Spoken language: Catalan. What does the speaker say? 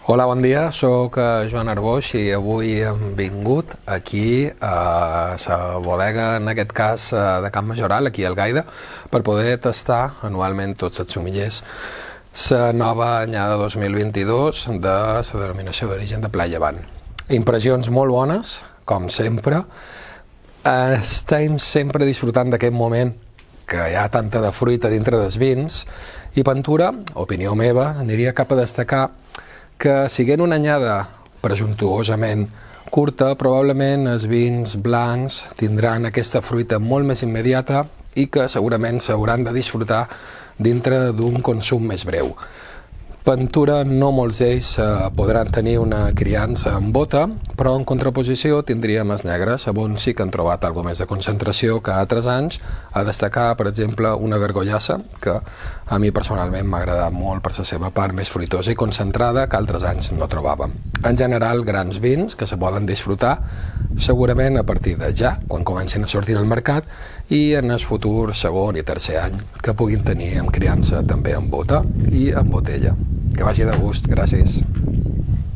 Hola, bon dia, soc Joan Arboix i avui hem vingut aquí a la bodega, en aquest cas de Can Majoral, aquí al Gaida, per poder tastar anualment tots els sumillers la nova anyada 2022 de la denominació d'origen de Pla Llevant. Impressions molt bones, com sempre. Estem sempre disfrutant d'aquest moment que hi ha tanta de fruita dintre dels vins i Ventura, opinió meva, aniria cap a destacar que siguent una anyada presumptuosament curta, probablement els vins blancs tindran aquesta fruita molt més immediata i que segurament s'hauran de disfrutar dintre d'un consum més breu. Ventura, no molts d'ells podran tenir una criança en bota, però en contraposició tindríem els negres, on sí que han trobat alguna més de concentració que altres anys, a destacar, per exemple, una gargollassa, que a mi personalment m'ha agradat molt per la seva part més fruitosa i concentrada, que altres anys no trobàvem. En general, grans vins que se poden disfrutar segurament a partir de ja, quan comencin a sortir al mercat, i en el futur segon i tercer any, que puguin tenir en criança també en bota i en botella. Que vagi de gust, gràcies.